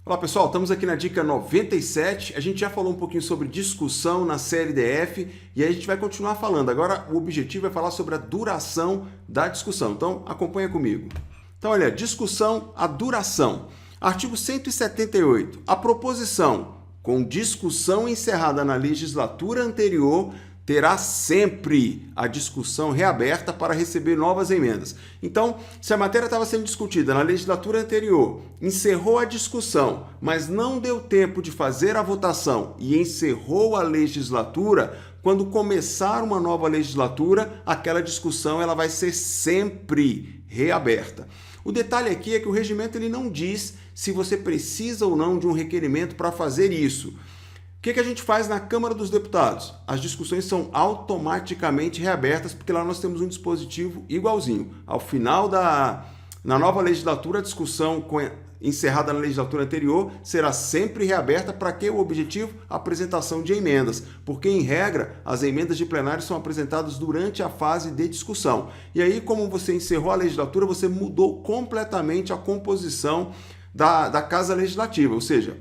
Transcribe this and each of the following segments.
Olá pessoal, estamos aqui na dica 97. A gente já falou um pouquinho sobre discussão na CLDF e aí a gente vai continuar falando. Agora o objetivo é falar sobre a duração da discussão. Então acompanha comigo. Então olha, discussão, a duração. Artigo 178. A proposição com discussão encerrada na legislatura anterior terá sempre a discussão reaberta para receber novas emendas. Então, se a matéria estava sendo discutida na legislatura anterior, encerrou a discussão, mas não deu tempo de fazer a votação e encerrou a legislatura, quando começar uma nova legislatura, aquela discussão ela vai ser sempre reaberta. O detalhe aqui é que o regimento ele não diz se você precisa ou não de um requerimento para fazer isso. O que a gente faz na Câmara dos Deputados? As discussões são automaticamente reabertas, porque lá nós temos um dispositivo igualzinho. Ao final na nova legislatura, a discussão encerrada na legislatura anterior será sempre reaberta. Para que o objetivo? A apresentação de emendas, porque em regra as emendas de plenário são apresentadas durante a fase de discussão. E aí, como você encerrou a legislatura, você mudou completamente a composição da Casa Legislativa, ou seja,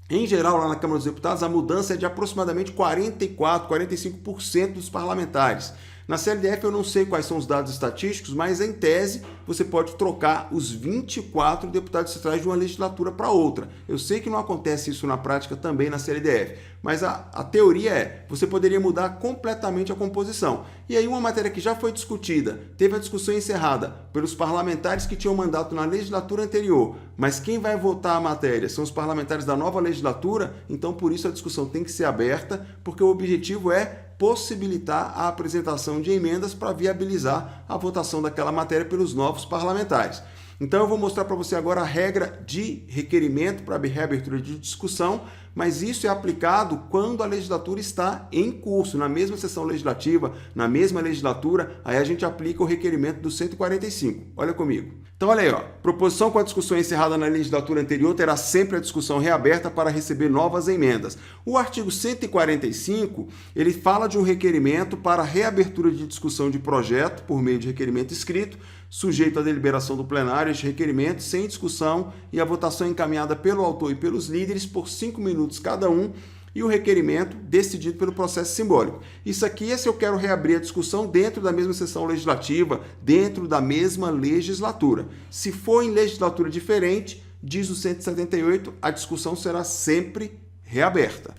em geral, lá na Câmara dos Deputados, a mudança é de aproximadamente 44%, 45% dos parlamentares. Na CLDF eu não sei quais são os dados estatísticos, mas em tese você pode trocar os 24 deputados estaduais de uma legislatura para outra. Eu sei que não acontece isso na prática também na CLDF, mas a teoria é, você poderia mudar completamente a composição. E aí uma matéria que já foi discutida, teve a discussão encerrada pelos parlamentares que tinham mandato na legislatura anterior, mas quem vai votar a matéria são os parlamentares da nova legislatura, então por isso a discussão tem que ser aberta, porque o objetivo é possibilitar a apresentação de emendas para viabilizar a votação daquela matéria pelos novos parlamentares. Então eu vou mostrar para você agora a regra de requerimento para reabertura de discussão, mas isso é aplicado quando a legislatura está em curso, na mesma sessão legislativa, na mesma legislatura, aí a gente aplica o requerimento do 145. Olha comigo. Então olha aí, ó, proposição com a discussão encerrada na legislatura anterior terá sempre a discussão reaberta para receber novas emendas. O artigo 145, ele fala de um requerimento para reabertura de discussão de projeto por meio de requerimento escrito, sujeito à deliberação do plenário, este requerimento sem discussão e a votação encaminhada pelo autor e pelos líderes por 5 minutos cada um, e o requerimento decidido pelo processo simbólico. Isso aqui é se eu quero reabrir a discussão dentro da mesma sessão legislativa, dentro da mesma legislatura. Se for em legislatura diferente, diz o 178, a discussão será sempre reaberta.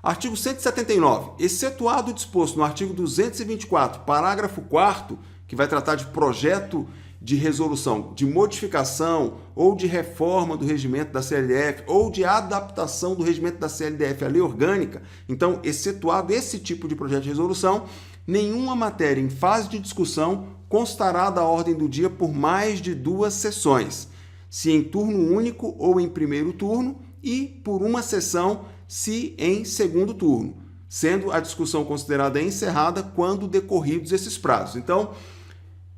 Artigo 179. Excetuado o disposto no artigo 224, parágrafo 4º, que vai tratar de projeto de resolução, de modificação ou de reforma do regimento da CLDF ou de adaptação do regimento da CLDF à lei orgânica, então, excetuado esse tipo de projeto de resolução, nenhuma matéria em fase de discussão constará da ordem do dia por mais de 2 sessões, se em turno único ou em primeiro turno, e por uma sessão se em segundo turno, sendo a discussão considerada encerrada quando decorridos esses prazos. Então,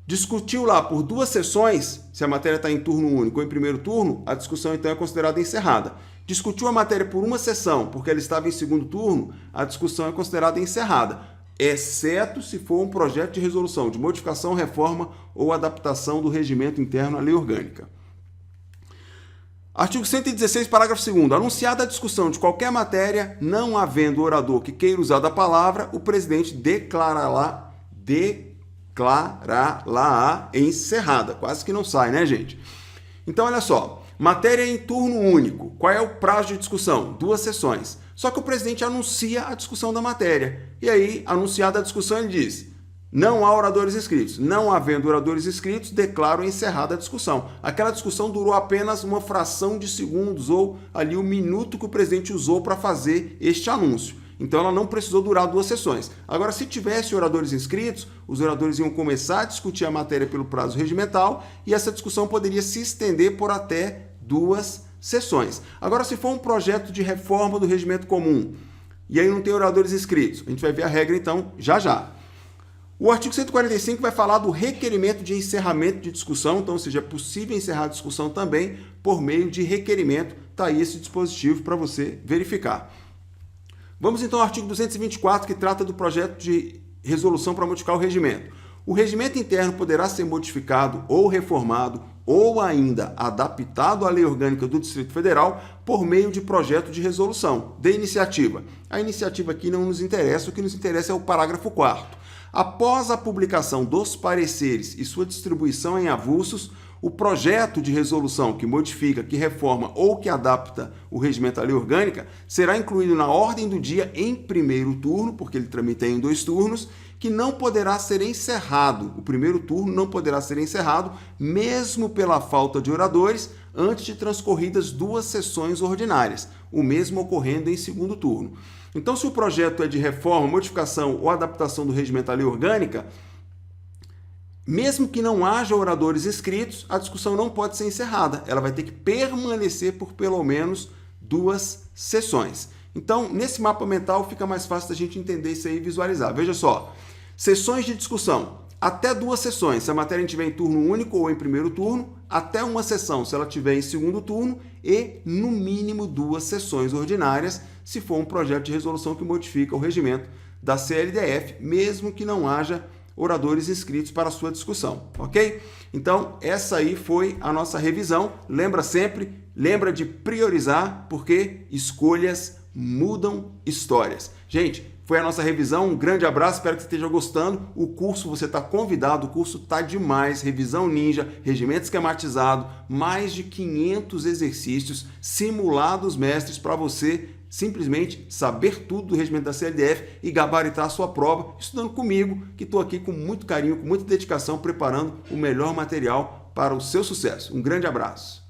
discutiu lá por 2 sessões, se a matéria está em turno único ou em primeiro turno, a discussão então é considerada encerrada. Discutiu a matéria por uma sessão, porque ela estava em segundo turno, a discussão é considerada encerrada, exceto se for um projeto de resolução de modificação, reforma ou adaptação do regimento interno à lei orgânica. Artigo 116, parágrafo 2º. Anunciada a discussão de qualquer matéria, não havendo orador que queira usar da palavra, o presidente declarará encerrada. Quase que não sai, né, gente? Então, olha só. Matéria em turno único. Qual é o prazo de discussão? 2 sessões. Só que o presidente anuncia a discussão da matéria. E aí, anunciada a discussão, ele diz: não há oradores inscritos. Não havendo oradores inscritos, declaro encerrada a discussão. Aquela discussão durou apenas uma fração de segundos ou ali o minuto que o presidente usou para fazer este anúncio. Então, ela não precisou durar 2 sessões. Agora, se tivesse oradores inscritos, os oradores iam começar a discutir a matéria pelo prazo regimental e essa discussão poderia se estender por até 2 sessões. Agora, se for um projeto de reforma do regimento comum e aí não tem oradores inscritos, a gente vai ver a regra, então, já. O artigo 145 vai falar do requerimento de encerramento de discussão, então, ou seja, é possível encerrar a discussão também por meio de requerimento. Está aí esse dispositivo para você verificar. Vamos então ao artigo 224, que trata do projeto de resolução para modificar o regimento. O regimento interno poderá ser modificado ou reformado ou ainda adaptado à Lei Orgânica do Distrito Federal por meio de projeto de resolução, de iniciativa. A iniciativa aqui não nos interessa, o que nos interessa é o parágrafo 4º. Após a publicação dos pareceres e sua distribuição em avulsos, o projeto de resolução que modifica, que reforma ou que adapta o regimento à lei orgânica será incluído na ordem do dia em primeiro turno, porque ele tramita em 2 turnos, que não poderá ser encerrado. O primeiro turno não poderá ser encerrado, mesmo pela falta de oradores, antes de transcorridas 2 sessões ordinárias, o mesmo ocorrendo em segundo turno. Então, se o projeto é de reforma, modificação ou adaptação do regimento à lei orgânica, mesmo que não haja oradores inscritos, a discussão não pode ser encerrada. Ela vai ter que permanecer por pelo menos 2 sessões. Então, nesse mapa mental fica mais fácil da gente entender isso aí e visualizar. Veja só, sessões de discussão. Até 2 sessões, se a matéria estiver em turno único ou em primeiro turno, até 1 sessão, se ela estiver em segundo turno, e no mínimo 2 sessões ordinárias, se for um projeto de resolução que modifica o regimento da CLDF, mesmo que não haja oradores inscritos para a sua discussão, ok? Então, essa aí foi a nossa revisão. Lembra sempre, lembra de priorizar, porque escolhas mudam histórias. Gente, foi a nossa revisão, um grande abraço, espero que você esteja gostando. O curso, você está convidado, o curso está demais, revisão ninja, regimento esquematizado, mais de 500 exercícios, simulados mestres para você simplesmente saber tudo do regimento da CLDF e gabaritar a sua prova, estudando comigo, que estou aqui com muito carinho, com muita dedicação, preparando o melhor material para o seu sucesso. Um grande abraço.